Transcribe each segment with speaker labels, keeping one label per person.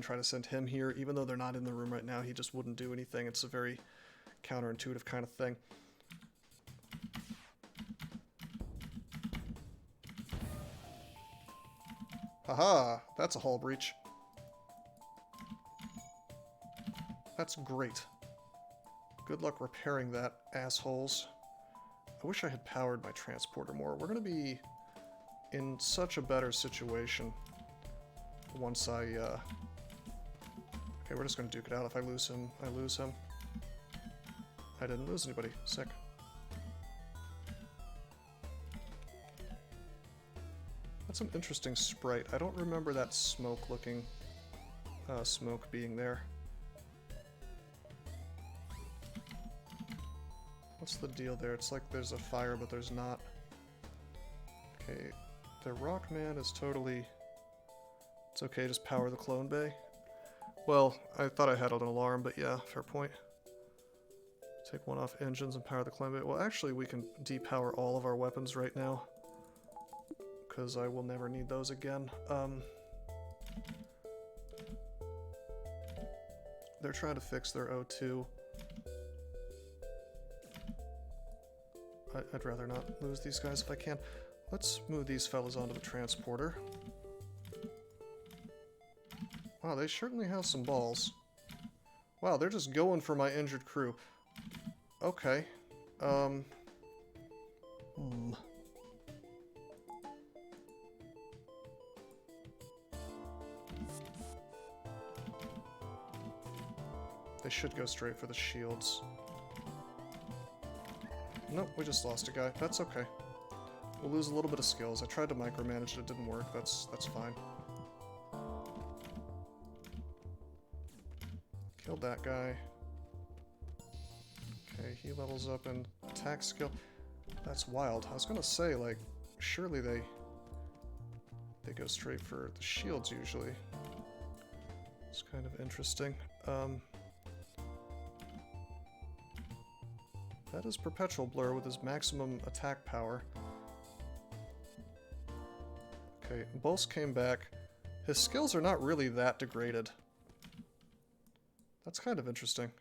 Speaker 1: try to send him here. Even though they're not in the room right now, he just wouldn't do anything. It's a very counterintuitive kind of thing. Haha, that's a hull breach. That's great. Good luck repairing that, assholes. I wish I had powered my transporter more. We're going to be in such a better situation once I, Okay, we're just going to duke it out. If I lose him, I lose him. I didn't lose anybody. Sick. That's an interesting sprite. I don't remember that smoke-looking smoke being there. What's the deal there? It's like there's a fire, but there's not. Okay, the Rockman is totally... It's okay, just power the clone bay. Well, I thought I had an alarm, but yeah, fair point. Take one off engines and power the clone bay. Well, actually, we can depower all of our weapons right now, because I will never need those again. They're trying to fix their O2. I'd rather not lose these guys if I can. Let's move these fellas onto the transporter. Wow, they certainly have some balls. Wow, they're just going for my injured crew. Okay. They should go straight for the shields. Nope, we just lost a guy. That's okay. We'll lose a little bit of skills. I tried to micromanage it, it didn't work. That's fine. Killed that guy. Okay, he levels up in attack skill. That's wild. I was gonna say, like, surely they go straight for the shields usually. It's kind of interesting. That is Perpetual Blur with his maximum attack power. Okay, Bolst came back. His skills are not really that degraded. That's kind of interesting.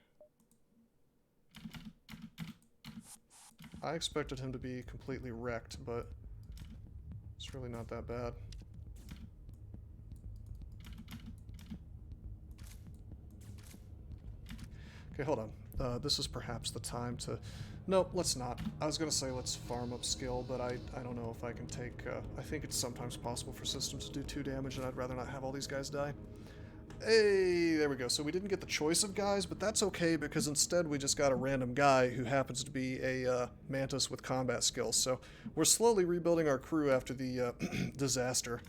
Speaker 1: I expected him to be completely wrecked, but it's really not that bad. Okay, hold on. This is perhaps the time to... Nope, let's not. I was going to say let's farm up skill, but I don't know if I can take... I think it's sometimes possible for systems to do 2 damage, and I'd rather not have all these guys die. Hey, there we go. So we didn't get the choice of guys, but that's okay, because instead we just got a random guy who happens to be a mantis with combat skills. So we're slowly rebuilding our crew after the disaster.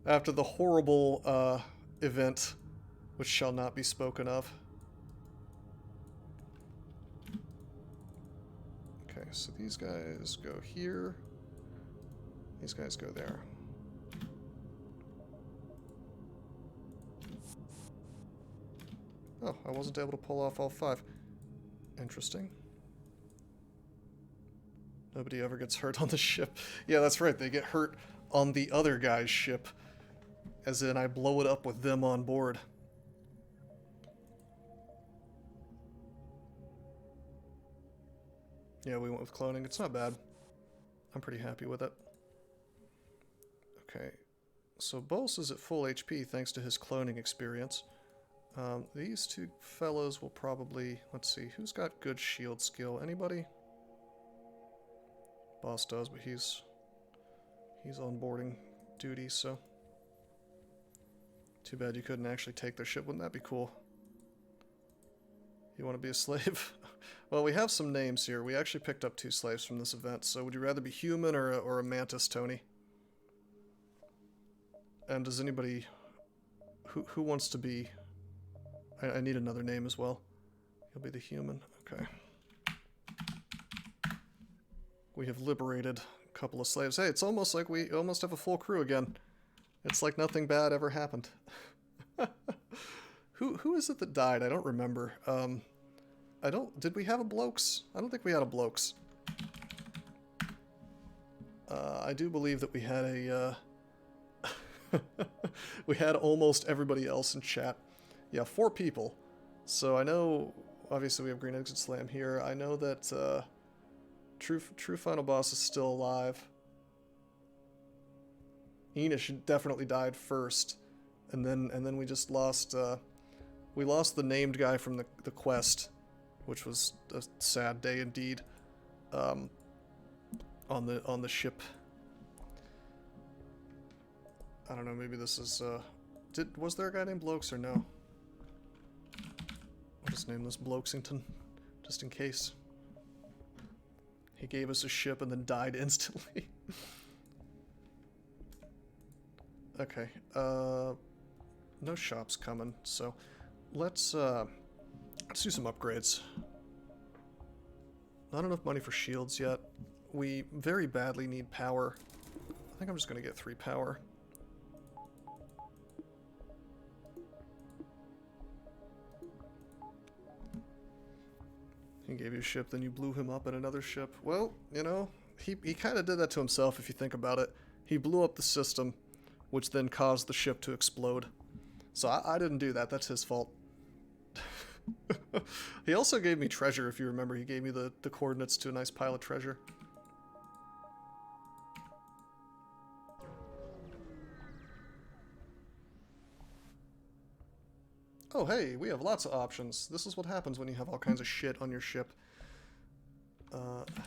Speaker 1: After the horrible event, which shall not be spoken of. Okay, so these guys go here. These guys go there. Oh, I wasn't able to pull off all 5. Interesting. Nobody ever gets hurt on the ship. Yeah, that's right, they get hurt on the other guy's ship. As in, I blow it up with them on board. Yeah, we went with cloning. It's not bad. I'm pretty happy with it. Okay, so Bolst is at full HP thanks to his cloning experience. These 2 fellows will probably... Let's see, who's got good shield skill? Anybody? Boss does, but he's on boarding duty, so... Too bad you couldn't actually take their ship. Wouldn't that be cool? You want to be a slave? Well, we have some names here. We actually picked up 2 slaves from this event, so would you rather be human or a mantis, Tony? And does anybody... Who wants to be... I need another name as well. You'll be the human. Okay. We have liberated a couple of slaves. Hey, it's almost like we almost have a full crew again. It's like nothing bad ever happened. Who is it that died? I don't remember. Did we have a blokes? I don't think we had a blokes. I do believe that we had a, We had almost everybody else in chat. Yeah, 4 people. So I know, obviously we have Green Exit Slam here. I know that True Final Boss is still alive. Enish definitely died first, and then we just lost. We lost the named guy from the quest, which was a sad day indeed. On the ship. I don't know. Maybe this is. Was there a guy named Blokes or no? I'll just name this Blokesington, just in case. He gave us a ship and then died instantly. Okay, no shops coming, so let's do some upgrades. Not enough money for shields yet. We very badly need power. I think I'm just gonna get 3 power. He gave you a ship, then you blew him up in another ship. Well, you know, he kind of did that to himself if you think about it. He blew up the system, which then caused the ship to explode. So I didn't do that. That's his fault. He also gave me treasure, if you remember. He gave me the coordinates to a nice pile of treasure. Oh, hey, we have lots of options. This is what happens when you have all kinds of shit on your ship.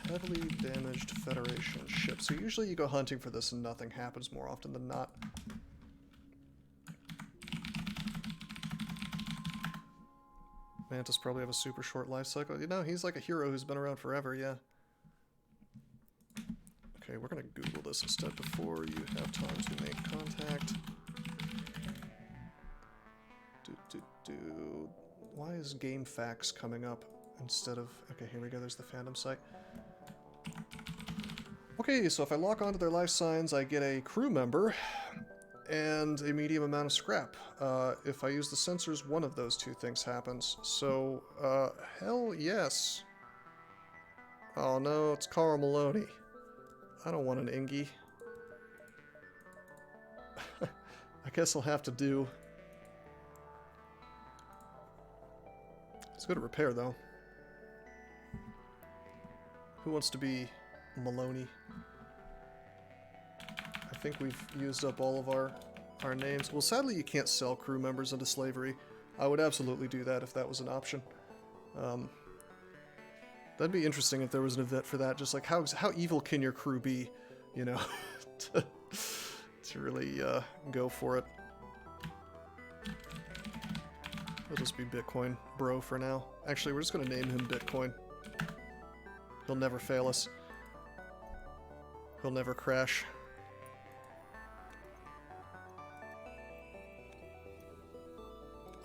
Speaker 1: Heavily damaged Federation ship. So usually you go hunting for this and nothing happens more often than not. Mantis probably have a super short life cycle. You know, he's like a hero who's been around forever, yeah. Okay, we're gonna Google this instead before you have time to make contact. Why is Game Facts coming up instead of... Okay, here we go, there's the fandom site. Okay, so if I lock onto their life signs, I get a crew member and a medium amount of scrap. If I use the sensors, one of those 2 things happens. So, hell yes. Oh no, it's Carl Maloney. I don't want an Ingy. I guess I'll have to do... Let's go to repair, though. Who wants to be Maloney? I think we've used up all of our names. Well, sadly, you can't sell crew members into slavery. I would absolutely do that if that was an option. That'd be interesting if there was an event for that. Just like, how evil can your crew be, you know, to really go for it. He'll just be Bitcoin bro for now. Actually, we're just going to name him Bitcoin. He'll never fail us. He'll never crash.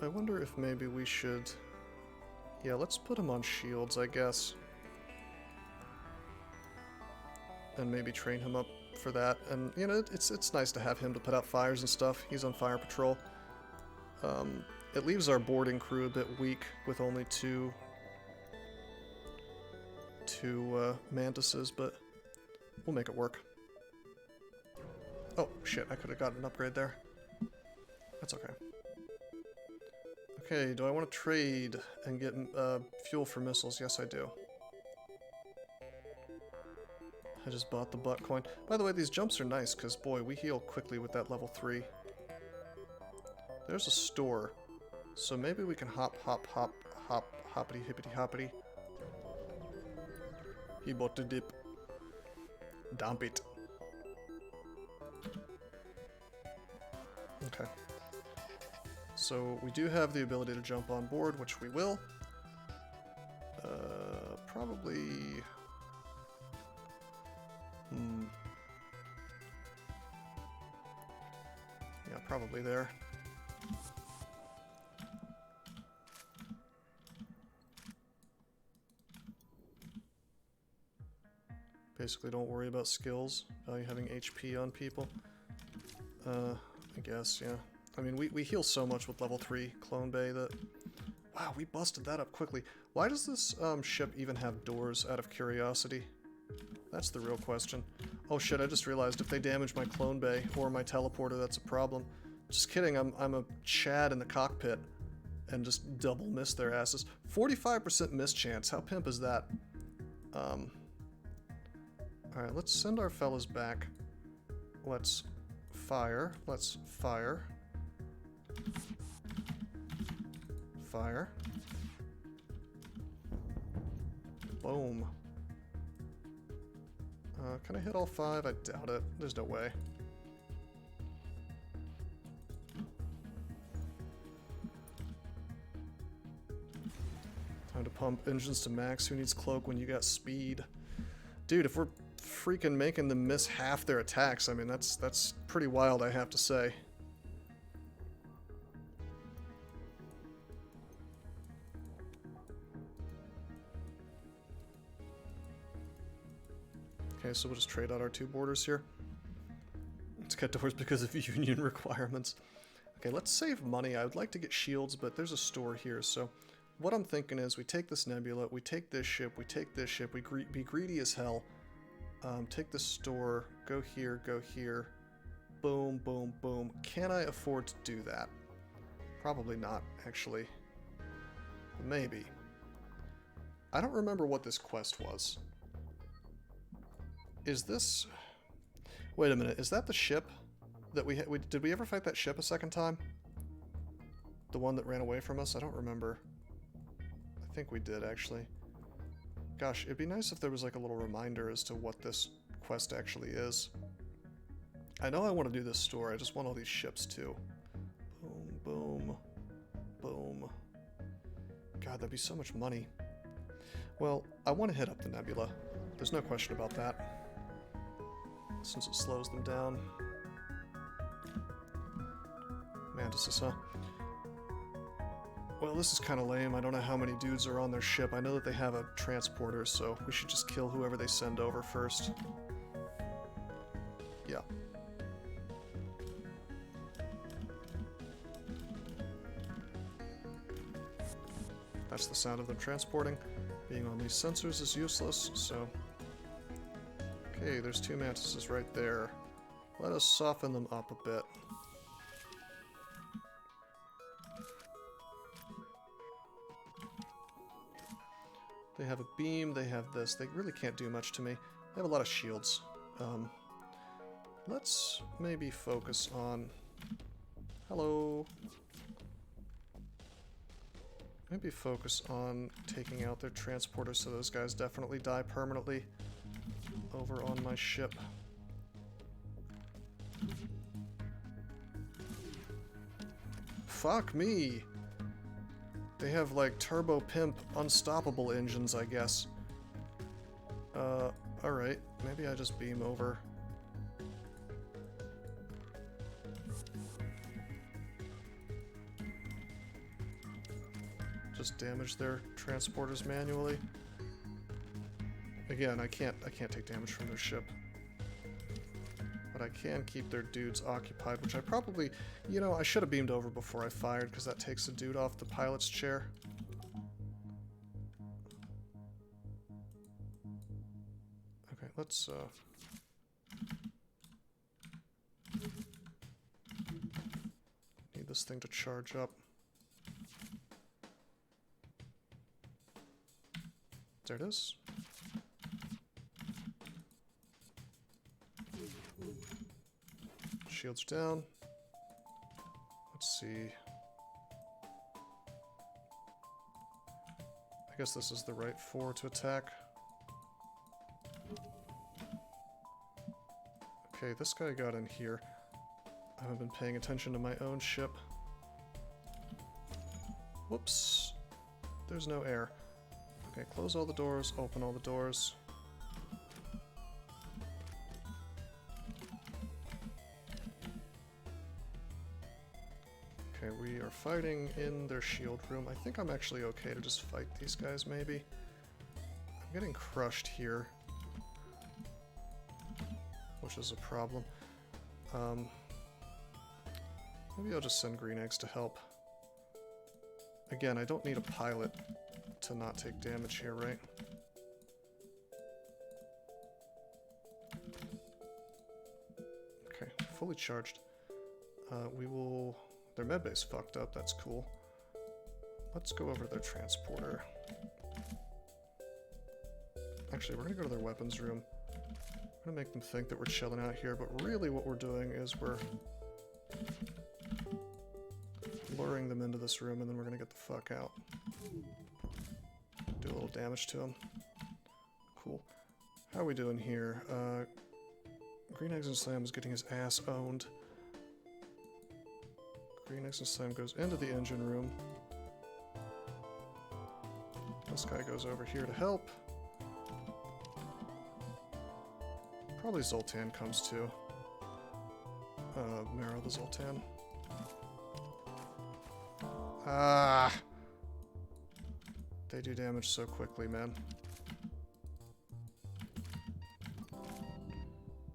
Speaker 1: I wonder if maybe we should... Yeah, let's put him on shields, I guess. And maybe train him up for that. And, you know, it's nice to have him to put out fires and stuff. He's on fire patrol. It leaves our boarding crew a bit weak with only two mantises, but we'll make it work. Oh, shit, I could have gotten an upgrade there. That's okay. Okay, do I want to trade and get fuel for missiles? Yes, I do. I just bought the butt coin. By the way, these jumps are nice, because, boy, we heal quickly with that level 3. There's a store. So maybe we can hop, hoppity, hippity, hoppity. He bought the dip. Dump it. Okay. So we do have the ability to jump on board, which we will. Probably... Yeah, probably there. Basically, don't worry about skills, value having HP on people. I guess, yeah. I mean, we heal so much with level 3 Clone Bay that... Wow, we busted that up quickly. Why does this ship even have doors, out of curiosity? That's the real question. Oh shit, I just realized if they damage my clone bay or my teleporter, that's a problem. Just kidding, I'm a Chad in the cockpit and just double miss their asses. 45% miss chance, how pimp is that? Alright, let's send our fellas back. Let's fire. Let's fire. Fire. Boom. Can I hit all 5? I doubt it. There's no way. Time to pump engines to max. Who needs cloak when you got speed? Dude, if we're freaking making them miss half their attacks, I mean, that's pretty wild, I have to say. Okay, so we'll just trade out our 2 borders here. Let's get doors because of union requirements. Okay, let's save money. I would like to get shields, but there's a store here, so what I'm thinking is we take this nebula, we take this ship, we take this ship, we be greedy as hell, take this store, go here, boom, boom, boom. Can I afford to do that? Probably not, actually. Maybe. I don't remember what this quest was. Is this... Wait a minute, is that the ship that we did we ever fight that ship a second time? The one that ran away from us? I don't remember. I think we did, actually. Gosh, it'd be nice if there was like a little reminder as to what this quest actually is. I know I want to do this store, I just want all these ships too. Boom, boom, boom. God, that'd be so much money. Well, I want to hit up the nebula. There's no question about that. Since it slows them down. Mantises, huh? Well, this is kind of lame. I don't know how many dudes are on their ship. I know that they have a transporter, so we should just kill whoever they send over first. Yeah. That's the sound of them transporting. Being on these sensors is useless, so... Okay, there's 2 mantises right there. Let us soften them up a bit. They have a beam, they have this. They really can't do much to me. They have a lot of shields. Let's maybe focus on... Hello. Maybe focus on taking out their transporter so those guys definitely die permanently. Over on my ship. Fuck me! They have like turbo pimp unstoppable engines, I guess. Alright. Maybe I just beam over. Just damage their transporters manually. Again, I can't take damage from their ship. But I can keep their dudes occupied, which I probably... You know, I should have beamed over before I fired, because that takes a dude off the pilot's chair. Okay, let's, need this thing to charge up. There it is. Shields down. Let's see. I guess this is the right 4 to attack. Okay, this guy got in here. I haven't been paying attention to my own ship. Whoops. There's no air. Okay, close all the doors, open all the doors. Okay, we are fighting in their shield room. I think I'm actually okay to just fight these guys, maybe. I'm getting crushed here, which is a problem. Maybe I'll just send green eggs to help. Again, I don't need a pilot to not take damage here, right? fully charged. We will... Their medbay's fucked up, that's cool. Let's go over to their transporter. Actually, we're gonna go to their weapons room. I'm gonna make them think that we're chilling out here, but really what we're doing is we're luring them into this room and then we're gonna get the fuck out. Do a little damage to them. Cool. How are we doing here? Green Eggs and Slam is getting his ass owned. Green Eggs and Slam goes into the engine room. This guy goes over here to help. Probably Zoltan comes too. Marrow the Zoltan. Ah! They do damage so quickly, man.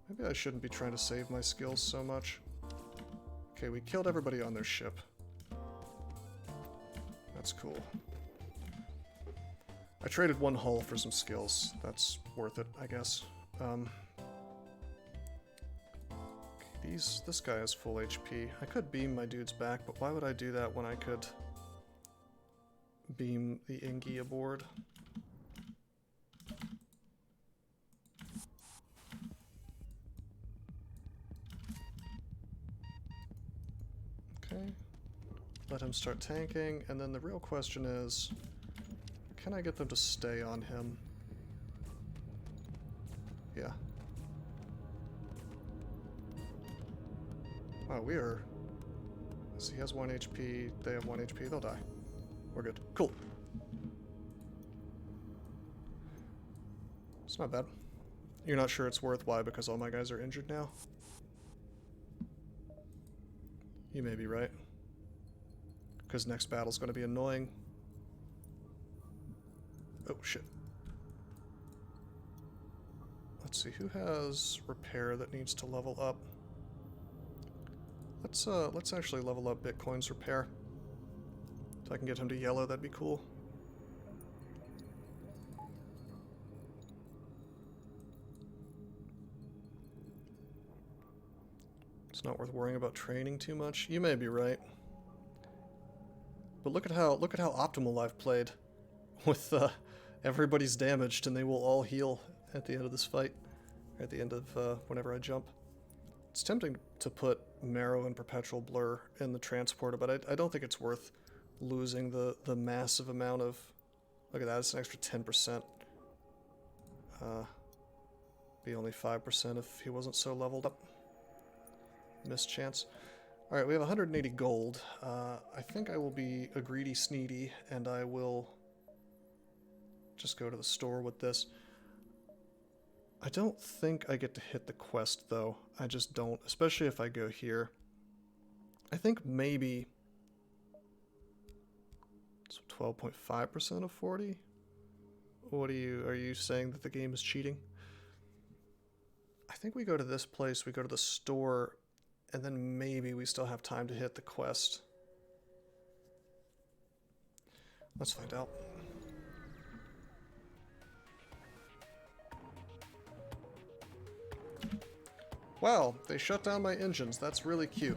Speaker 1: Maybe I shouldn't be trying to save my skills so much. Okay, we killed everybody on their ship. That's cool. I traded one hull for some skills. That's worth it, I guess. This guy has full HP. I could beam my dudes back, but why would I do that when I could beam the Ingi aboard? Okay. Let him start tanking, and then the real question is, can I get them to stay on him? Yeah. Wow, we are... So he has 1 HP, they have 1 HP, they'll die. We're good. Cool. It's not bad. You're not sure it's worth why because all my guys are injured now? You may be right. Because next battle's going to be annoying. Oh, shit. Let's see, who has repair that needs to level up? Let's actually level up Bitcoin's repair. If I can get him to yellow, that'd be cool. It's not worth worrying about training too much. You may be right. But look at how optimal I've played with everybody's damaged and they will all heal at the end of this fight. Or at the end of whenever I jump. It's tempting to put Marrow and Perpetual Blur in the transporter, but I don't think it's worth losing the massive amount of... Look at that, it's an extra 10%. Be only 5% if he wasn't so leveled up. Missed chance. Alright, we have 180 gold. I think I will be a greedy sneedy, and I will just go to the store with this. I don't think I get to hit the quest, though. I just don't, especially if I go here. I think maybe... It's 12.5% of 40? What are you saying that the game is cheating? I think we go to this place, we go to the store, and then maybe we still have time to hit the quest. Let's find out. Wow, they shut down my engines. That's really cute.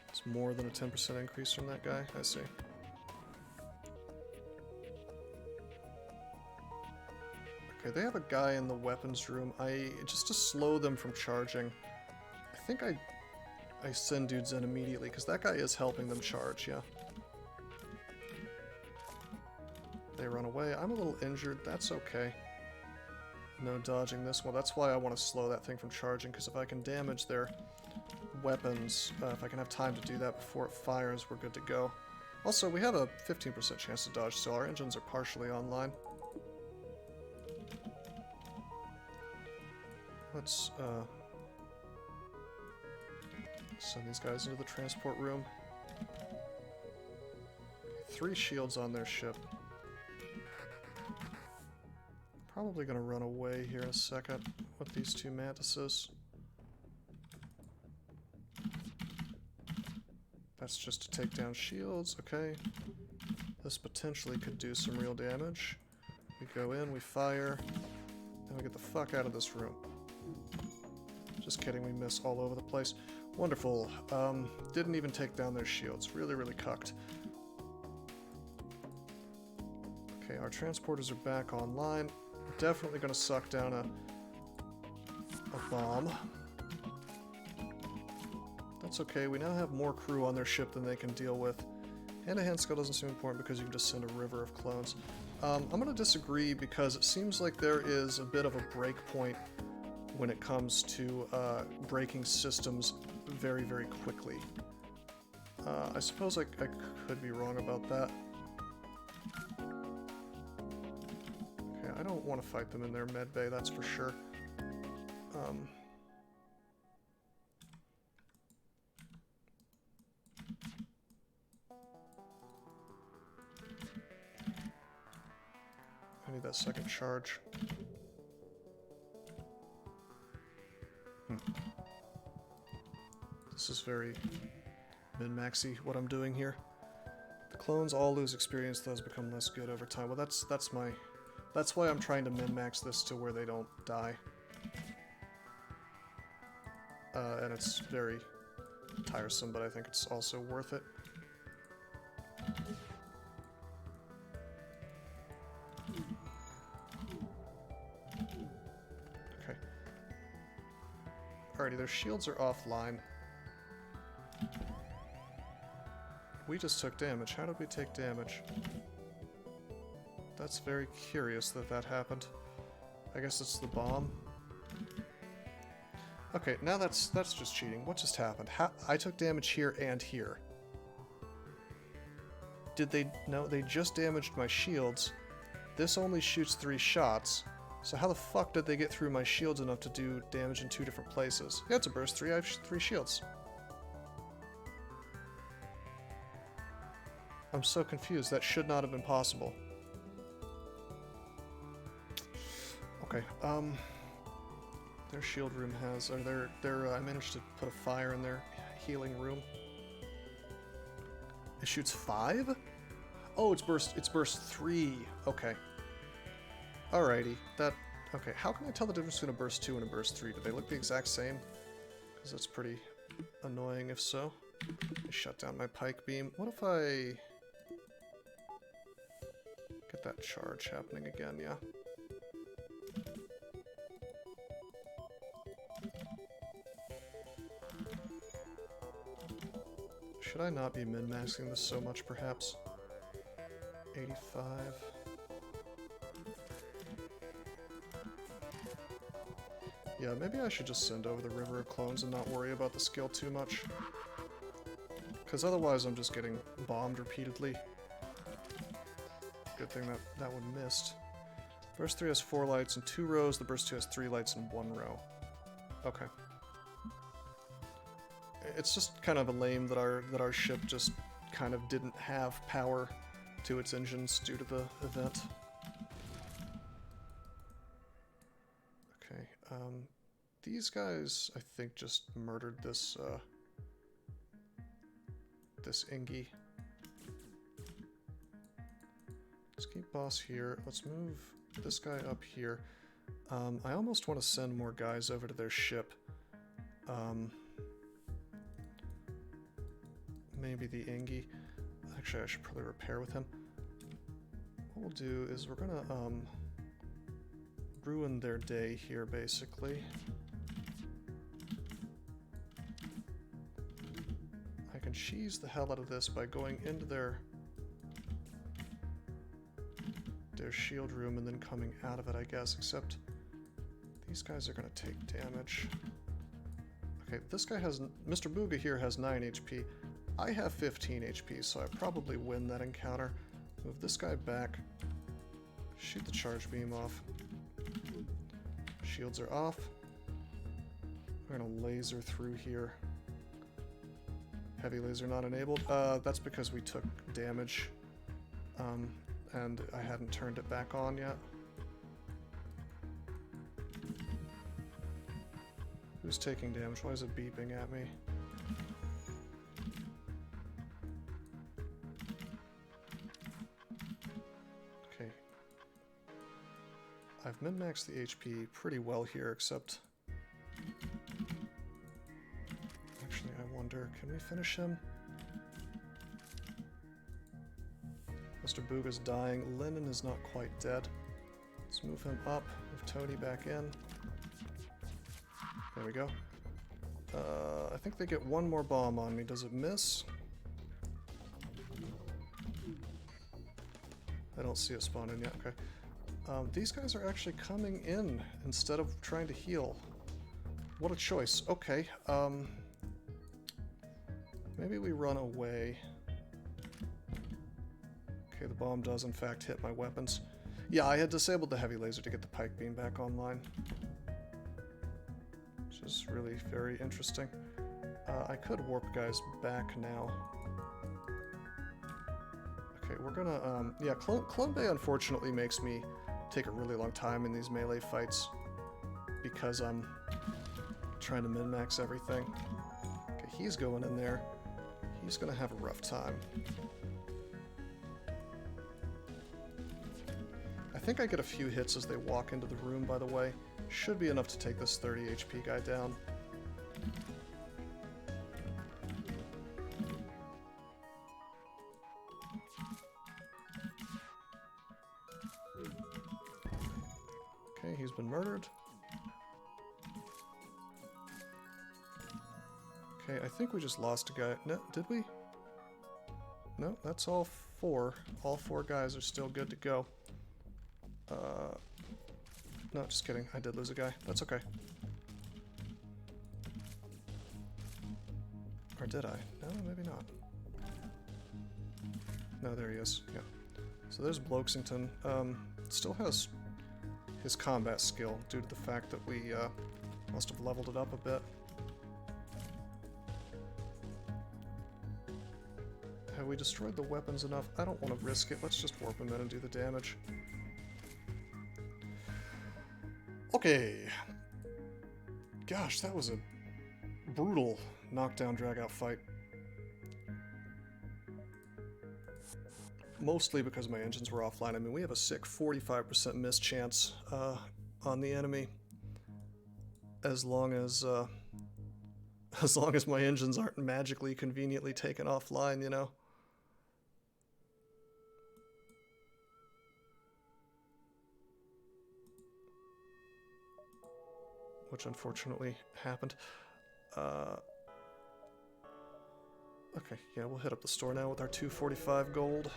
Speaker 1: It's more than a 10% increase from that guy. I see. Okay, they have a guy in the weapons room. Just to slow them from charging, I think I send dudes in immediately, because that guy is helping them charge, yeah. They run away. I'm a little injured. That's okay. No dodging this one. That's why I want to slow that thing from charging, because if I can damage their weapons, if I can have time to do that before it fires, we're good to go. Also, we have a 15% chance to dodge, so our engines are partially online. Let's send these guys into the transport room. 3 shields on their ship. Probably gonna run away here in a second with these 2 mantises. That's just to take down shields, okay. This potentially could do some real damage. We go in, we fire, then we get the fuck out of this room. Just kidding, we miss all over the place. Wonderful. Didn't even take down their shields. Really, really cucked. Okay, our transporters are back online. Definitely going to suck down a bomb. That's okay, we now have more crew on their ship than they can deal with. Hand-to-hand skill doesn't seem important because you can just send a river of clones. I'm going to disagree because it seems like there is a bit of a break point when it comes to breaking systems very, very quickly. I suppose I could be wrong about that. Okay, I don't want to fight them in their med bay, that's for sure. I need that second charge. This is very min-maxy, what I'm doing here. The clones all lose experience, those become less good over time. Well, that's why I'm trying to min-max this to where they don't die. And it's very tiresome, but I think it's also worth it. Okay. Alrighty, their shields are offline. We just took damage. How did we take damage? That's very curious that that happened. I guess it's the bomb. Okay, now that's just cheating. What just happened? I took damage here and here. Did they... No, they just damaged my shields. This only shoots 3 shots. So how the fuck did they get through my shields enough to do damage in 2 different places? Yeah, it's a burst 3. I have 3 shields. I'm so confused. That should not have been possible. Okay, their shield room has, or I managed to put a fire in their healing room. It shoots 5? Oh, it's burst 3. Okay. Alrighty, okay, how can I tell the difference between a burst 2 and a burst 3? Do they look the exact same? Because that's pretty annoying if so. I shut down my pike beam. What if I get that charge happening again, yeah? Should I not be min-maxing this so much, perhaps? 85. Yeah, maybe I should just send over the River of Clones and not worry about the skill too much. Because otherwise I'm just getting bombed repeatedly. Good thing that one missed. Burst 3 has 4 lights in 2 rows, the Burst 2 has 3 lights in 1 row. Okay. It's just kind of a lame that our ship just kind of didn't have power to its engines due to the event. Okay, these guys, I think, just murdered this, this Ingi. Let's keep boss here. Let's move this guy up here. I almost want to send more guys over to their ship. Maybe the Ingi. Actually, I should probably repair with him. What we'll do is we're gonna, ruin their day here, basically. I can cheese the hell out of this by going into their shield room and then coming out of it, I guess, except these guys are gonna take damage. Okay, this guy has... Mr. Booga here has 9 HP. I have 15 HP, so I probably win that encounter. Move this guy back. Shoot the charge beam off. Shields are off. We're gonna laser through here. Heavy laser not enabled. That's because we took damage. And I hadn't turned it back on yet. Who's taking damage? Why is it beeping at me? Okay. I've min-maxed the HP pretty well here, except Commander. Can we finish him? Mr. Booga's dying. Lennon is not quite dead. Let's move him up. Move Tony back in. There we go. I think they get one more bomb on me. Does it miss? I don't see it spawn in yet. Okay. These guys are actually coming in instead of trying to heal. What a choice. Okay. Maybe we run away. Okay, the bomb does in fact hit my weapons. Yeah, I had disabled the heavy laser to get the pike beam back online. Which is really very interesting. I could warp guys back now. Okay, we're gonna, yeah, Clone Bay unfortunately makes me take a really long time in these melee fights because I'm trying to min-max everything. Okay, he's going in there. He's gonna have a rough time. I think I get a few hits as they walk into the room, by the way. Should be enough to take this 30 HP guy down. Okay, he's been murdered. Okay, I think we just lost a guy. No, did we? No, that's all four. All four guys are still good to go. No, just kidding. I did lose a guy. That's okay. Or did I? No, maybe not. No, there he is. Yeah. So there's Bloxington. Still has his combat skill due to the fact that we must have leveled it up a bit. Have we destroyed the weapons enough? I don't want to risk it. Let's just warp him in and do the damage. Okay. Gosh, that was a brutal knockdown drag-out fight. Mostly because my engines were offline. I mean, we have a sick 45% miss chance on the enemy. As long as my engines aren't magically conveniently taken offline, you know. Which unfortunately happened. Okay, yeah, we'll hit up the store now with our 245 gold.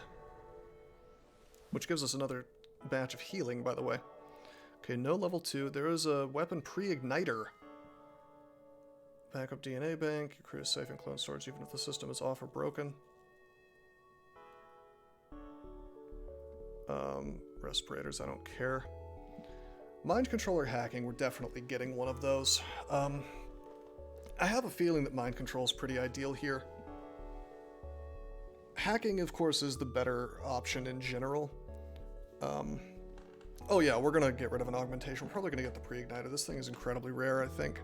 Speaker 1: Which gives us another batch of healing, by the way. Okay, no level 2. There is a weapon pre-igniter. Backup DNA bank. Your crew is safe in clone storage even if the system is off or broken. Respirators, I don't care. Mind controller hacking, we're definitely getting one of those. I have a feeling that mind control is pretty ideal here. Hacking, of course, is the better option in general. Oh yeah, we're gonna get rid of an augmentation. We're probably gonna get the pre-igniter. This thing is incredibly rare, I think.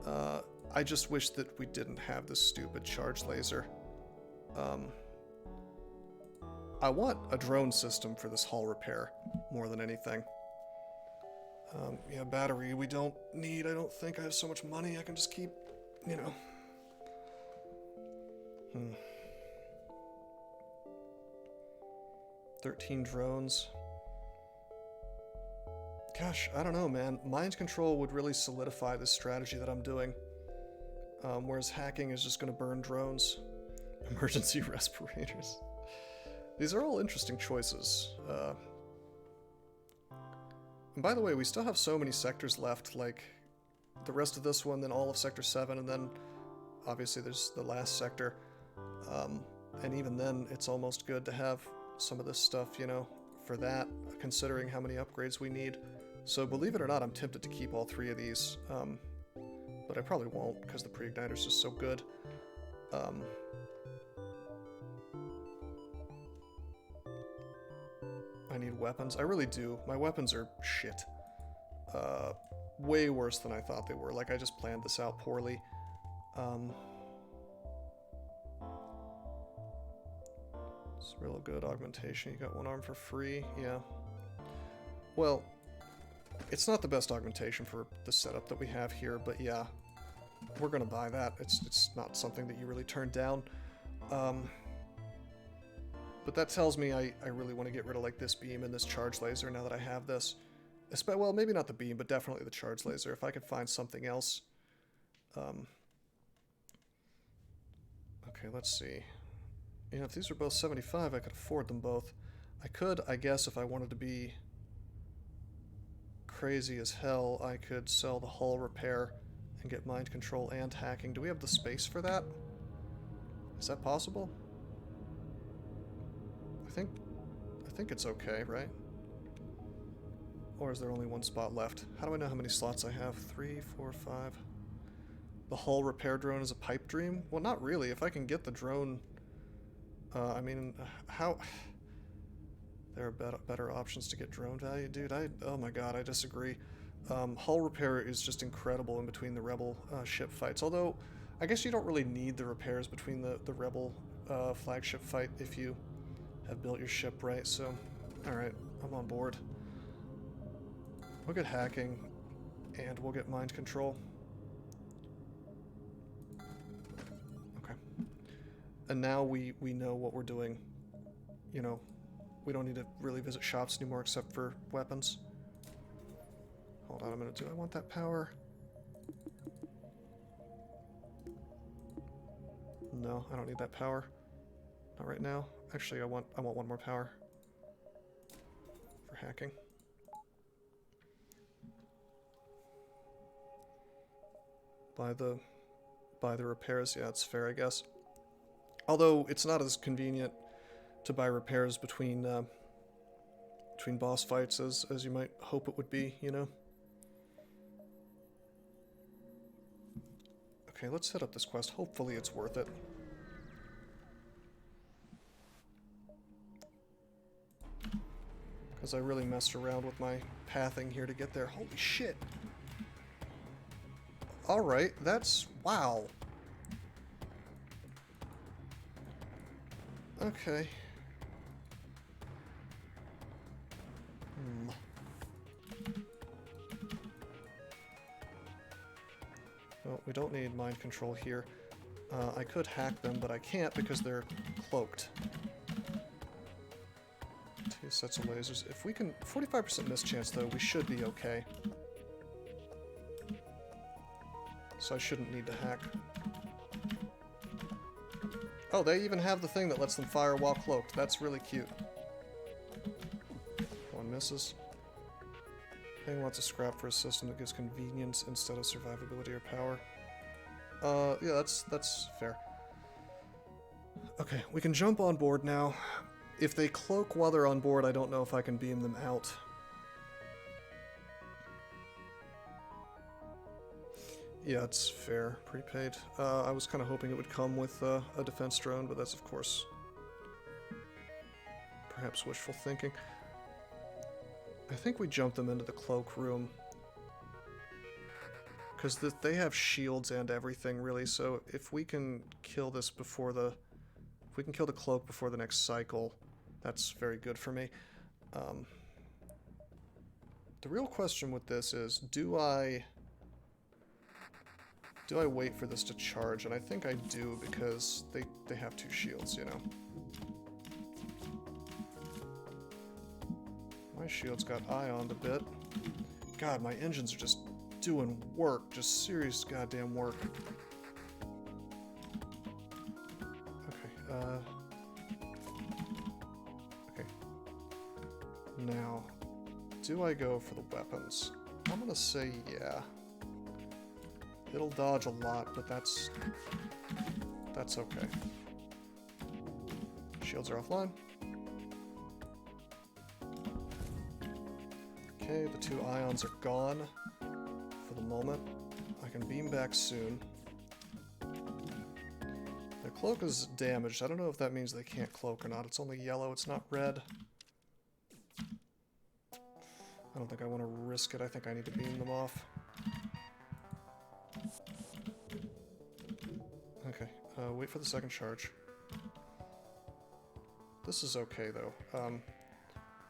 Speaker 1: I just wish that we didn't have this stupid charge laser. I want a drone system for this hull repair, more than anything. Yeah, battery we don't need. I don't think I have so much money. I can just keep, you know. 13 drones. Gosh, I don't know, man. Mind control would really solidify this strategy that I'm doing. Whereas hacking is just going to burn drones. Emergency respirators. These are all interesting choices. And by the way, we still have so many sectors left, like the rest of this one, then all of Sector 7, and then obviously there's the last sector. And even then, it's almost good to have some of this stuff, you know, for that, considering how many upgrades we need. So believe it or not, I'm tempted to keep all three of these, but I probably won't because the pre-igniter's just so good. I need weapons. I really do. My weapons are shit. Way worse than I thought they were. Like, I just planned this out poorly. It's real good augmentation. You got one arm for free. Yeah. Well, it's not the best augmentation for the setup that we have here, but yeah. we're gonna buy that. It's not something that you really turn down. But that tells me I really want to get rid of like this beam and this charge laser now that I have this. Well, maybe not the beam, but definitely the charge laser. If I could find something else. Okay, let's see. You know, if these were both 75, I could afford them both. I could, I guess, if I wanted to be crazy as hell, I could sell the hull repair and get mind control and hacking. Do we have the space for that? Is that possible? I think it's okay, right? Or is there only one spot left? How do I know how many slots I have? 3, 4, 5. The hull repair drone is a pipe dream? Well, not really. If I can get the drone... I mean, how... There are better options to get drone value? Dude, oh my god, I disagree. Hull repair is just incredible in between the Rebel ship fights. Although, I guess you don't really need the repairs between the Rebel flagship fight if you have built your ship right, so... Alright, I'm on board. We'll get hacking, and we'll get mind control. Okay. And now we know what we're doing. You know, we don't need to really visit shops anymore except for weapons. Hold on a minute, do I want that power? No, I don't need that power. Not right now. Actually, I want one more power. For hacking. Buy the repairs, yeah, it's fair, I guess. Although it's not as convenient to buy repairs between boss fights as you might hope it would be, you know? Okay, let's set up this quest. Hopefully it's worth it. Because I really messed around with my pathing here to get there. Holy shit! Alright, that's... wow. Okay. Well, we don't need mind control here. I could hack them, but I can't because they're cloaked. 2 sets of lasers. If we can... 45% miss chance, though, we should be okay. So I shouldn't need to hack. Oh, they even have the thing that lets them fire while cloaked. That's really cute. One misses. Paying lots of scrap for a system that gives convenience instead of survivability or power. Yeah, that's fair. Okay, we can jump on board now. If they cloak while they're on board, I don't know if I can beam them out. Yeah, it's fair. Prepaid. I was kind of hoping it would come with a defense drone, but that's, of course, perhaps wishful thinking. I think we jump them into the cloak room. Because they have shields and everything, really, so if we can kill this before the... If we can kill the cloak before the next cycle, that's very good for me. The real question with this is, do I wait for this to charge? And I think I do, because they have 2 shields, you know. My shield's got ioned a bit. God, my engines are just doing work. Just serious goddamn work. Okay, okay. Now, do I go for the weapons? I'm gonna say yeah. It'll dodge a lot, but that's okay. Shields are offline. Okay, the 2 ions are gone for the moment. I can beam back soon. Their cloak is damaged. I don't know if that means they can't cloak or not. It's only yellow, it's not red. I don't think I want to risk it. I think I need to beam them off. Okay, wait for the second charge. This is okay, though.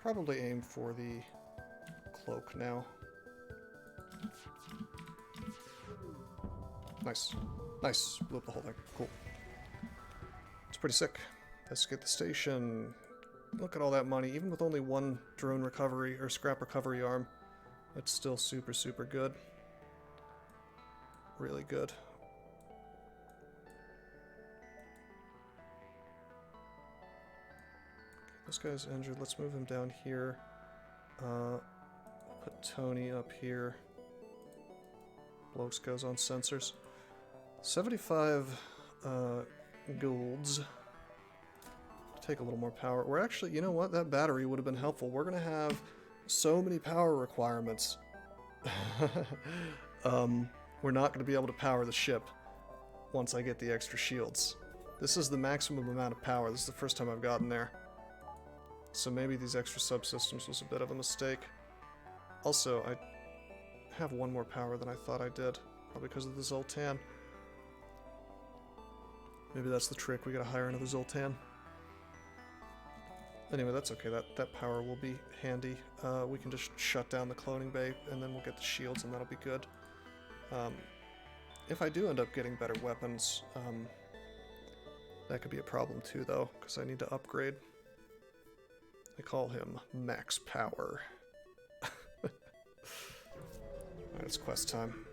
Speaker 1: Probably aim for the cloak now. Nice. Nice. Blew up the whole thing. Cool. It's pretty sick. Let's get the station. Look at all that money. Even with only one drone recovery or scrap recovery arm, it's still super, super good. Really good. This guy's injured. Let's move him down here. Put Tony up here. Blokes goes on sensors. 75 golds. Take a little more power. We're actually, you know what? That battery would have been helpful. We're going to have so many power requirements. We're not going to be able to power the ship once I get the extra shields. This is the maximum amount of power. This is the first time I've gotten there. So maybe these extra subsystems was a bit of a mistake. Also, I have one more power than I thought I did. Probably because of the Zoltan. Maybe that's the trick. We gotta hire another Zoltan. Anyway, that's okay. That power will be handy. We can just shut down the cloning bay, and then we'll get the shields, and that'll be good. If I do end up getting better weapons, that could be a problem too, though, because I need to upgrade. They call him Max Power. Alright, it's quest time.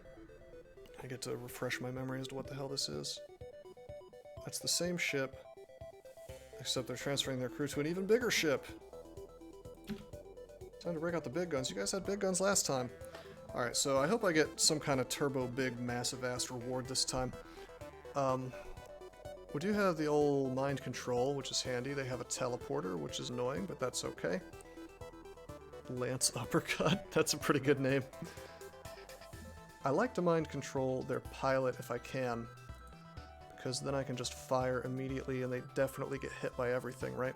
Speaker 1: I get to refresh my memory as to what the hell this is. That's the same ship, except they're transferring their crew to an even bigger ship. Time to break out the big guns. You guys had big guns last time. Alright, so I hope I get some kind of turbo big massive ass reward this time. We do have the old mind control, which is handy. They have a teleporter, which is annoying, but that's okay. Lance Uppercut. That's a pretty good name. I like to mind control their pilot if I can, because then I can just fire immediately and they definitely get hit by everything, right?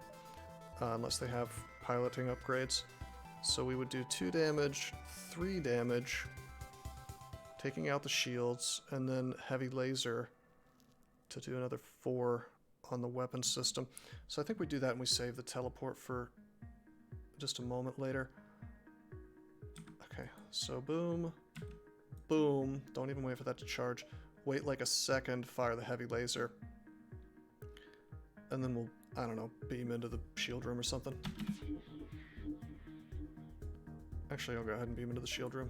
Speaker 1: Unless they have piloting upgrades. So we would do 2 damage, 3 damage, taking out the shields, and then heavy laser to do another 4 on the weapon system. So I think we do that and we save the teleport for just a moment later. Okay, so boom, boom. Don't even wait for that to charge. Wait like a second, fire the heavy laser. And then we'll, I don't know, beam into the shield room or something. Actually, I'll go ahead and beam into the shield room.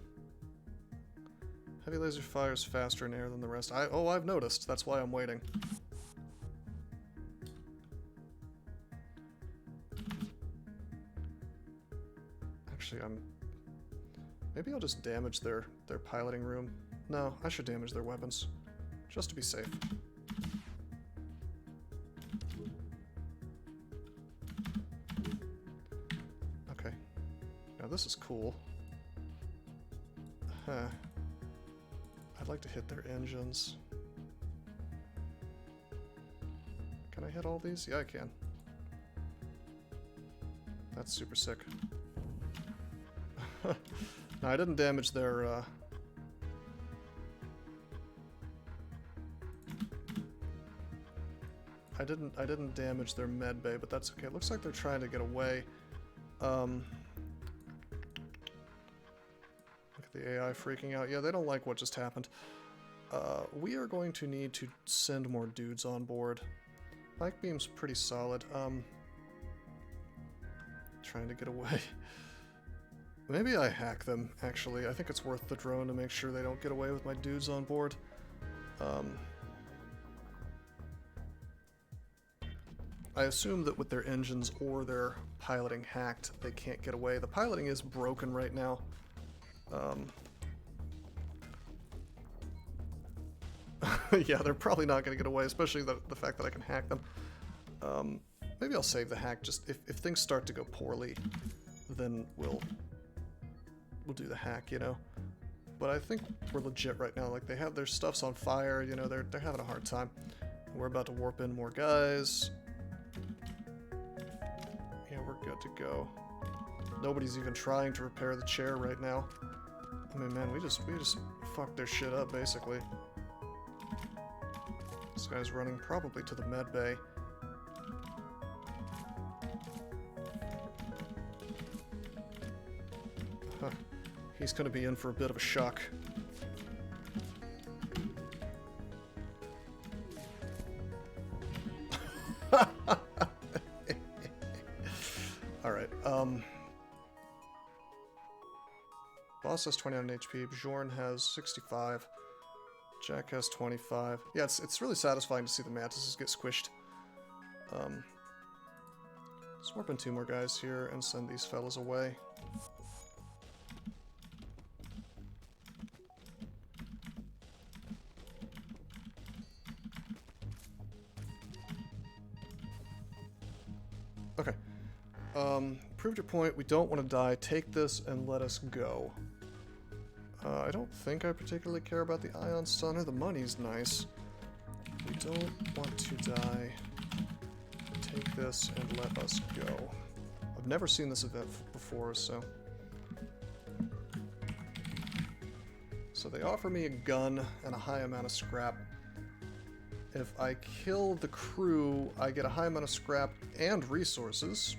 Speaker 1: Heavy laser fires faster in air than the rest. I've noticed. That's why I'm waiting. Actually, maybe I'll just damage their piloting room. No, I should damage their weapons. Just to be safe. Okay. Now this is cool. I'd like to hit their engines. Can I hit all these? Yeah, I can. That's super sick. No, I didn't damage their, I didn't damage their med bay, but that's okay. It looks like they're trying to get away. Look at the AI freaking out. Yeah, they don't like what just happened. We are going to need to send more dudes on board. Bike beam's pretty solid. Trying to get away. Maybe I hack them, actually. I think it's worth the drone to make sure they don't get away with my dudes on board. I assume that with their engines or their piloting hacked, they can't get away. The piloting is broken right now. Yeah, they're probably not going to get away, especially the fact that I can hack them. Maybe I'll save the hack. Just if things start to go poorly, then we'll do the hack, you know. But I think we're legit right now. Like, they have their stuff's on fire, you know. They're having a hard time. We're about to warp in more guys. Yeah, we're good to go. Nobody's even trying to repair the chair right now. I mean, man, we just fucked their shit up, basically. This guy's running probably to the med bay. Huh. He's gonna be in for a bit of a shock. Alright, Boss has 29 HP, Bjorn has 65, Jack has 25. Yeah, it's really satisfying to see the mantises get squished. Let's warp in 2 more guys here and send these fellas away. Okay. Proved your point. We don't want to die. Take this and let us go. I don't think I particularly care about the Ion Stunner. The money's nice. We don't want to die. Take this and let us go. I've never seen this event before, so... So they offer me a gun and a high amount of scrap. If I kill the crew, I get a high amount of scrap and resources.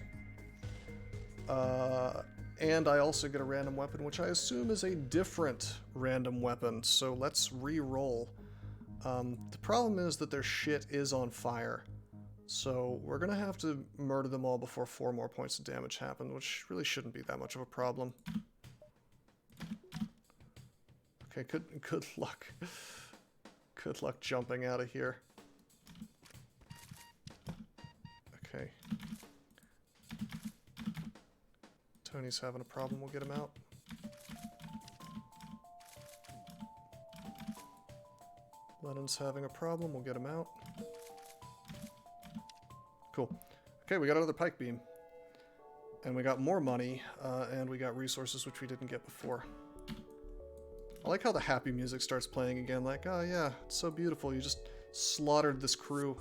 Speaker 1: And I also get a random weapon, which I assume is a different random weapon. So let's re-roll. The problem is that their shit is on fire. So we're going to have to murder them all before 4 more points of damage happen, which really shouldn't be that much of a problem. Okay, good luck. Good luck jumping out of here. Okay. Tony's having a problem, we'll get him out. Lennon's having a problem, we'll get him out. Cool. Okay, we got another pike beam. And we got more money, and we got resources which we didn't get before. I like how the happy music starts playing again, like, oh yeah, it's so beautiful, you just slaughtered this crew.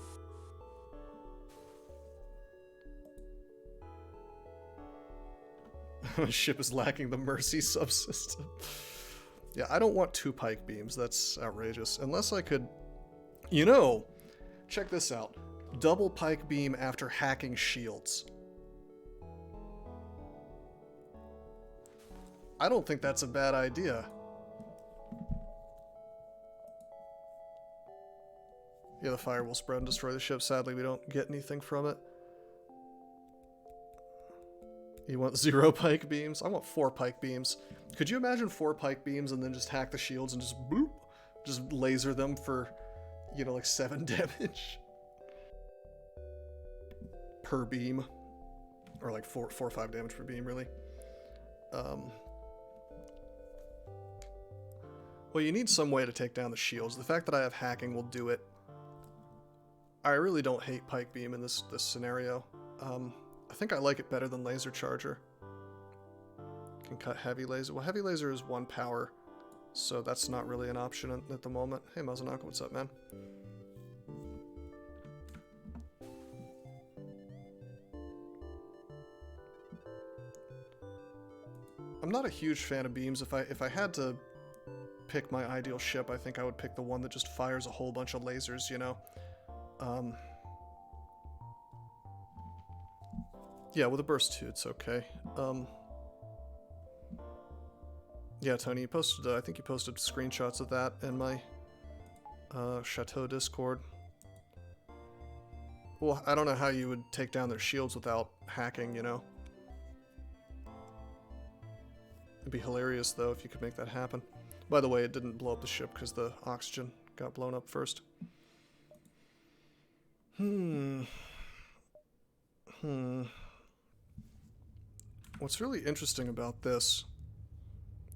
Speaker 1: My ship is lacking the Mercy subsystem. Yeah, I don't want 2 pike beams, that's outrageous. Unless I could... You know, check this out. Double pike beam after hacking shields. I don't think that's a bad idea. Yeah, the fire will spread and destroy the ship. Sadly, we don't get anything from it. You want 0 pike beams? I want 4 pike beams. Could you imagine 4 pike beams and then just hack the shields and just boop? Just laser them for, you know, like 7 damage? Per beam. Or like 4 or 5 damage per beam, really. Well, you need some way to take down the shields. The fact that I have hacking will do it. I really don't hate pike beam in this scenario. I think I like it better than laser charger. Can cut heavy laser. Well, heavy laser is 1 power, so that's not really an option at the moment. Hey, Mazanaka, what's up, man? I'm not a huge fan of beams. If I had to pick my ideal ship, I think I would pick the one that just fires a whole bunch of lasers, you know? Yeah, with a burst too, it's okay. Yeah, Tony, you posted, I think you posted screenshots of that in my Chateau Discord. Well, I don't know how you would take down their shields without hacking, you know? It'd be hilarious, though, if you could make that happen. By the way, it didn't blow up the ship because the oxygen got blown up first. What's really interesting about this...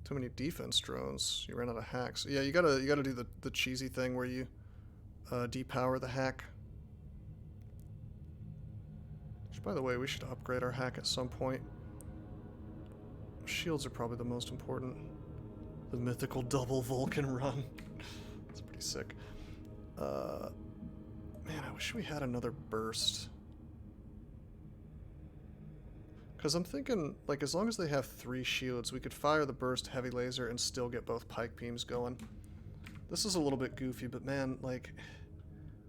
Speaker 1: Too many defense drones. You ran out of hacks. Yeah, you gotta do the cheesy thing where you depower the hack. Which, by the way, we should upgrade our hack at some point. Shields are probably the most important. The mythical double Vulcan run. That's pretty sick. Man, I wish we had another burst. Because I'm thinking, like, as long as they have 3 shields, we could fire the burst heavy laser and still get both pike beams going. This is a little bit goofy, but man, like,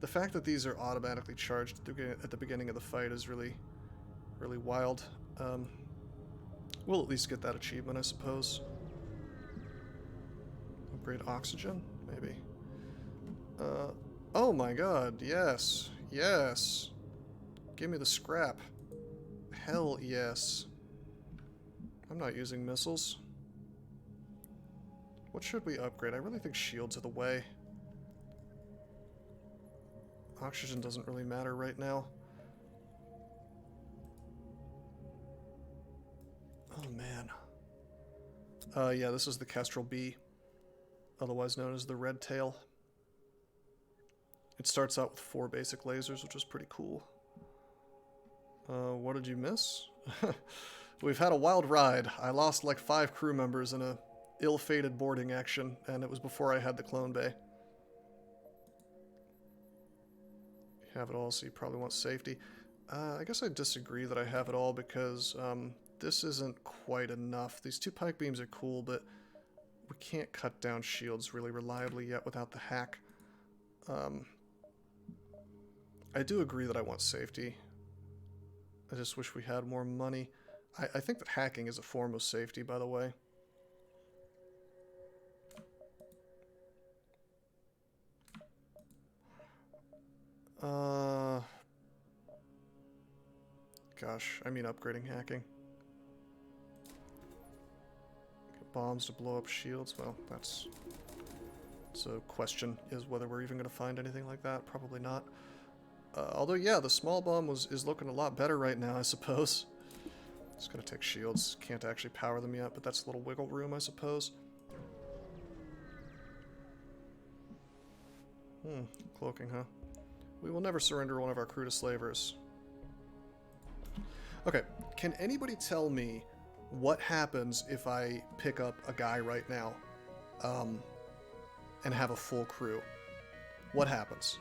Speaker 1: the fact that these are automatically charged at the beginning of the fight is really, really wild. We'll at least get that achievement, I suppose. Upgrade oxygen? Maybe. Oh my god, yes. Yes. Give me the scrap. Hell yes. I'm not using missiles. What should we upgrade? I really think shields are the way. Oxygen doesn't really matter right now. Oh man. Yeah, this is the Kestrel B, otherwise known as the Red Tail. It starts out with 4 basic lasers, which is pretty cool. What did you miss? We've had a wild ride. I lost like 5 crew members in a ill-fated boarding action, and it was before I had the clone bay. You have it all, so you probably want safety. I guess I disagree that I have it all because this isn't quite enough. These 2 pike beams are cool, but we can't cut down shields really reliably yet without the hack. I do agree that I want safety. I just wish we had more money. I think that hacking is a form of safety, by the way. Gosh, I mean upgrading hacking. Get bombs to blow up shields. Well, that's... So question is whether we're even going to find anything like that. Probably not. Although, yeah, the small bomb is looking a lot better right now, I suppose. It's going to take shields. Can't actually power them yet, but that's a little wiggle room, I suppose. Cloaking, huh? We will never surrender one of our crew to slavers. Okay, can anybody tell me what happens if I pick up a guy right now, and have a full crew? What happens?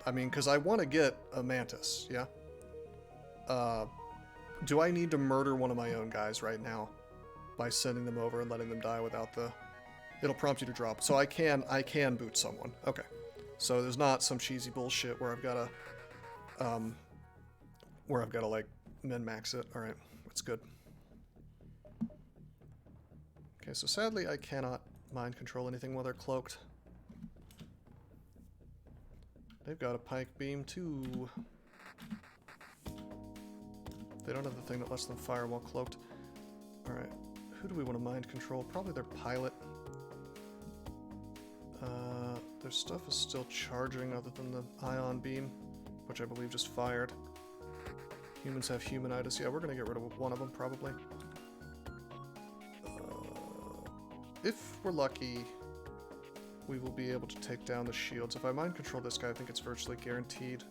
Speaker 1: I mean, because I want to get a Mantis, yeah? Do I need to murder one of my own guys right now by sending them over and letting them die without the... It'll prompt you to drop. So I can boot someone. Okay. So there's not some cheesy bullshit where I've got to, like, min-max it. Alright, that's good. Okay, so sadly I cannot mind control anything while they're cloaked. They've got a pike beam, too. They don't have the thing that lets them fire while cloaked. Alright, who do we want to mind control? Probably their pilot. Their stuff is still charging other than the ion beam, which I believe just fired. Humans have humanitis. Yeah, we're going to get rid of one of them, probably. If we're lucky, we will be able to take down the shields. If I mind control this guy, I think it's virtually guaranteed.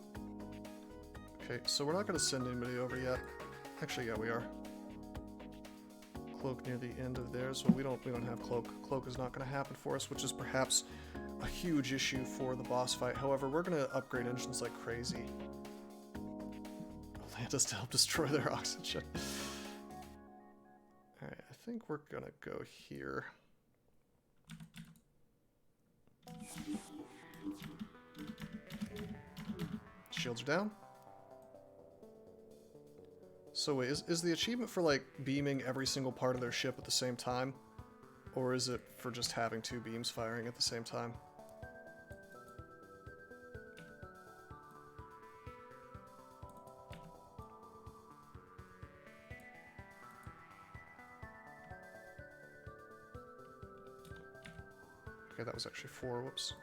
Speaker 1: Okay, so we're not going to send anybody over yet. Actually, yeah, we are. Cloak near the end of theirs. Well, we don't have cloak. Cloak is not going to happen for us, which is perhaps a huge issue for the boss fight. However, we're going to upgrade engines like crazy. Atlantis to help destroy their oxygen. Alright, I think we're going to go here. Shields are down. So wait, is the achievement for, like, beaming every single part of their ship at the same time? Or is it for just having 2 beams firing at the same time? Okay, that was actually 4, whoops.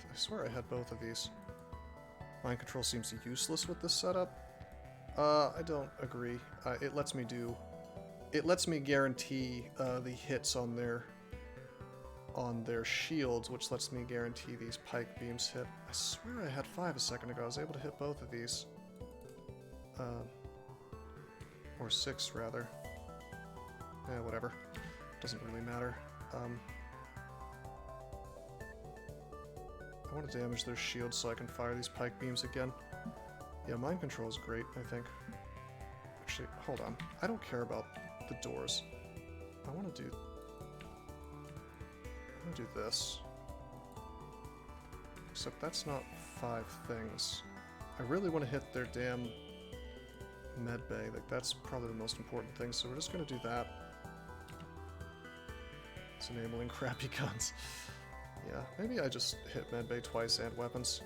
Speaker 1: I swear I had both of these. Mind control seems useless with this setup. I don't agree. It lets me guarantee the hits on their shields, which lets me guarantee these pike beams hit. I swear I had 5 a second ago. I was able to hit both of these. Or 6, rather. Yeah, whatever. Doesn't really matter. I want to damage their shields so I can fire these pike beams again. Yeah, mind control is great, I think. Actually, hold on. I don't care about the doors. I want to do this. Except that's not 5 things. I really want to hit their damn med bay. Like, that's probably the most important thing, so we're just going to do that. enabling crappy guns. Yeah, maybe I just hit medbay twice and weapons.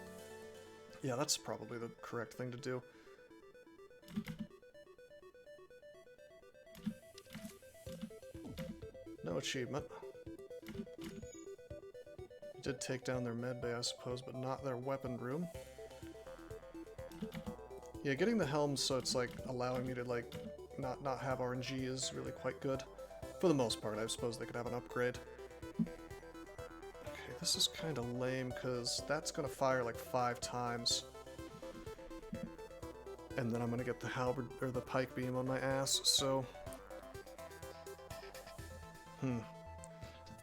Speaker 1: Yeah, that's probably the correct thing to do. No achievement. Did take down their medbay, I suppose, but not their weapon room. Yeah, getting the helm so it's like allowing me to like not have RNG is really quite good. For the most part, I suppose they could have an upgrade. Okay, this is kind of lame because that's gonna fire like 5 times. And then I'm gonna get the halberd or the pike beam on my ass, so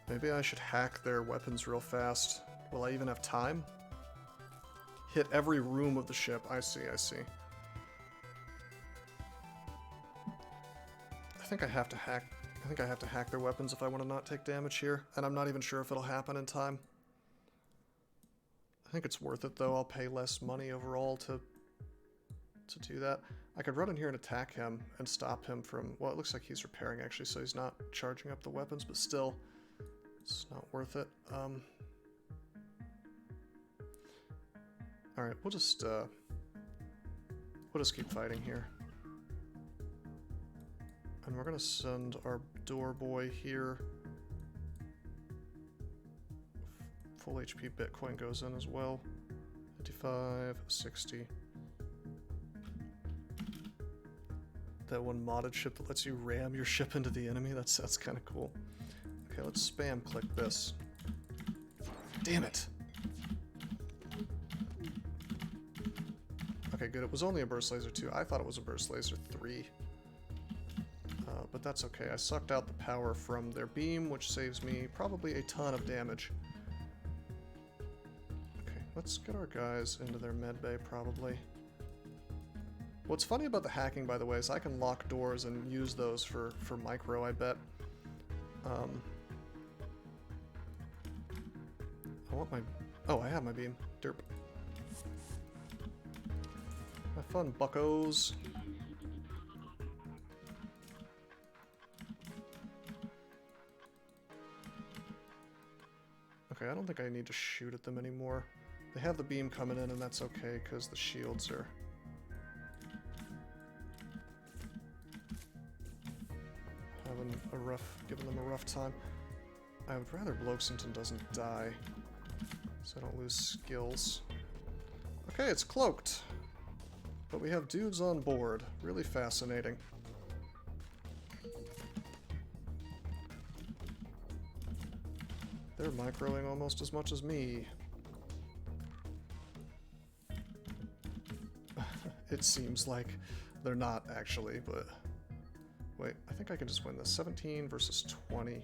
Speaker 1: maybe I should hack their weapons real fast. Will I even have time? Hit every room of the ship. I see, I see. I think I have to hack their weapons if I want to not take damage here, and I'm not even sure if it'll happen in time. I think it's worth it though. I'll pay less money overall to do that. I could run in here and attack him and stop him from, well, it looks like he's repairing actually, so he's not charging up the weapons, but still, it's not worth it. Alright, we'll just keep fighting here. And we're gonna send our door boy here. Full HP Bitcoin goes in as well. 55, 60. That one modded ship that lets you ram your ship into the enemy, that's kind of cool. Okay, let's spam click this. Damn it! Okay, good. It was only a burst laser 2. I thought it was a burst laser 3. But that's okay. I sucked out the power from their beam, which saves me probably a ton of damage. Okay, let's get our guys into their medbay, probably. What's funny about the hacking, by the way, is I can lock doors and use those for micro, I bet. I want my... Oh, I have my beam. Derp. Have fun, buckos. Okay, I don't think I need to shoot at them anymore. They have the beam coming in, and that's okay, because the shields are... giving them a rough time. I would rather Bloxington doesn't die, so I don't lose skills. Okay, it's cloaked. But we have dudes on board. Really fascinating. They're microing almost as much as me. It seems like they're not, actually, but... Wait, I think I can just win this. 17 versus 20. Okay,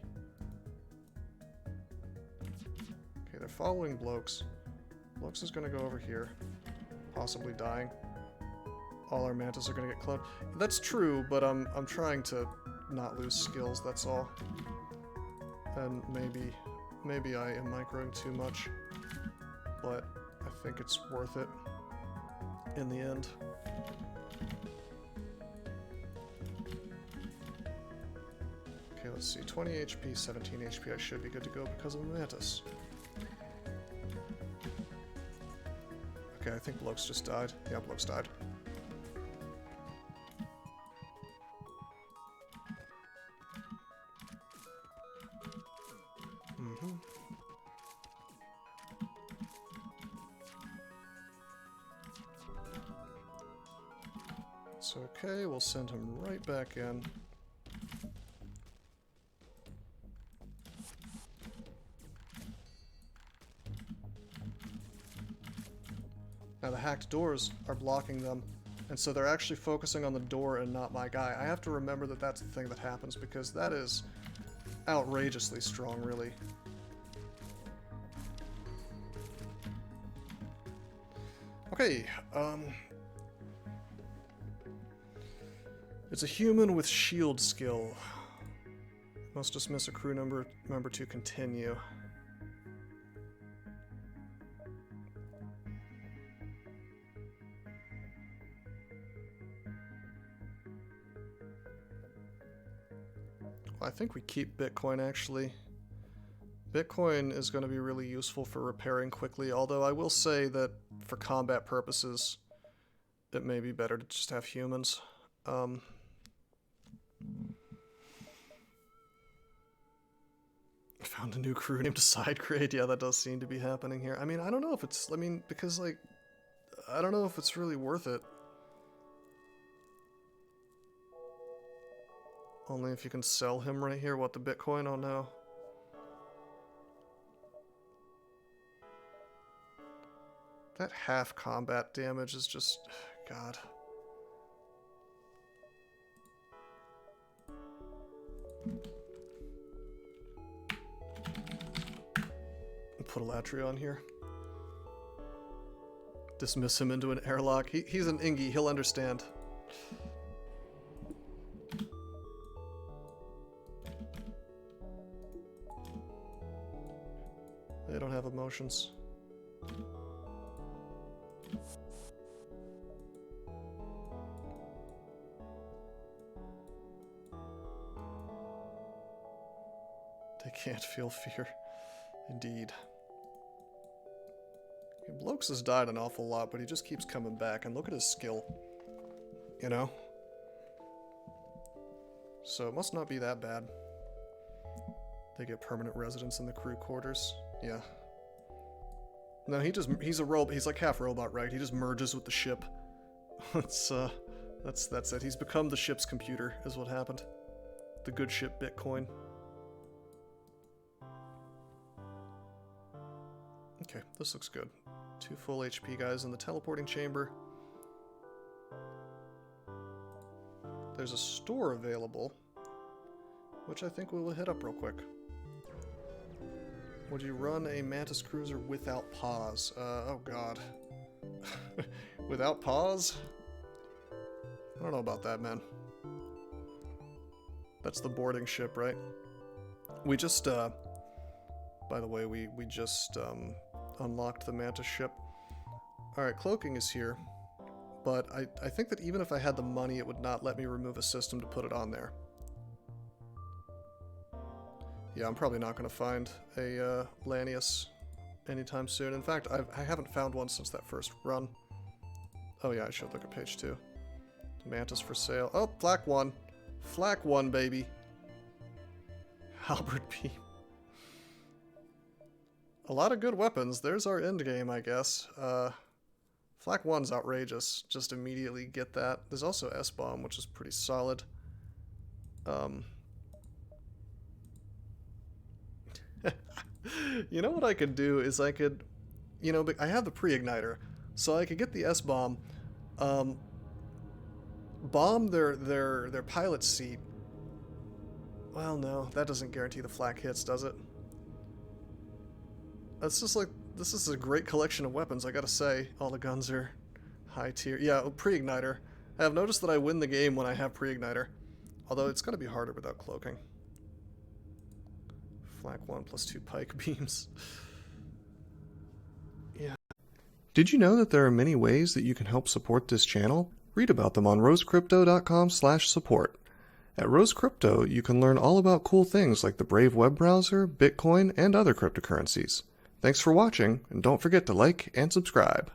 Speaker 1: they're following Blokes. Blokes is going to go over here, possibly dying. All our mantis are going to get clubbed. That's true, but I'm trying to not lose skills, that's all. And maybe I am microing too much, but I think it's worth it in the end. Okay, let's see. 20 HP, 17 HP. I should be good to go because of the mantis. Okay, I think Blokes just died. Yeah, Blokes died. It's okay, we'll send him right back in. Now the hacked doors are blocking them, and so they're actually focusing on the door and not my guy. I have to remember that that's the thing that happens, because that is outrageously strong, really. Okay, it's a human with shield skill. Must dismiss a crew member to continue. I think we keep Bitcoin, actually. Bitcoin is going to be really useful for repairing quickly, although I will say that for combat purposes, it may be better to just have humans. I found a new crew named Side Grade. Yeah, that does seem to be happening here. I mean, I don't know if it's... I mean, because, like... I don't know if it's really worth it. Only if you can sell him right here. What, the Bitcoin? Oh, no. That half combat damage is just... God. Put a Latry on here. Dismiss him into an airlock. He's an Ingi, he'll understand. They don't have emotions. They can't feel fear. Indeed. Blokes has died an awful lot, but he just keeps coming back, and look at his skill. You know? So it must not be that bad. They get permanent residence in the crew quarters. Yeah. No, he's a robot. He's like half robot, right? He just merges with the ship. That's it. He's become the ship's computer, is what happened. The good ship Bitcoin. Okay, this looks good. 2 full HP guys in the teleporting chamber. There's a store available, which I think we will hit up real quick. Would you run a Mantis Cruiser without pause? Oh god. Without pause? I don't know about that, man. That's the boarding ship, right? We just, by the way, we just, unlocked the Mantis ship. Alright, cloaking is here, but I think that even if I had the money, it would not let me remove a system to put it on there. Yeah, I'm probably not going to find a Lanius anytime soon. In fact, I haven't found one since that first run. Oh yeah, I should look at page 2. Mantis for sale. Oh, Flak 1. Flak 1, baby. Halberd Beam. A lot of good weapons. There's our end game, I guess. Flak 1's outrageous. Just immediately get that. There's also S-Bomb, which is pretty solid. You know what I could do is I could... You know, I have the pre-igniter, so I could get the S-Bomb, bomb their pilot seat. Well, no, that doesn't guarantee the flak hits, does it? That's just like, this is a great collection of weapons, I gotta say. All the guns are high tier. Yeah, pre-igniter. I have noticed that I win the game when I have pre-igniter. Although it's gonna be harder without cloaking. Flak 1 plus 2 pike beams. Yeah. Did you know that there are many ways that you can help support this channel? Read about them on rosecrypto.com/support. At Rose Crypto, you can learn all about cool things like the Brave web browser, Bitcoin, and other cryptocurrencies. Thanks for watching, and don't forget to like and subscribe.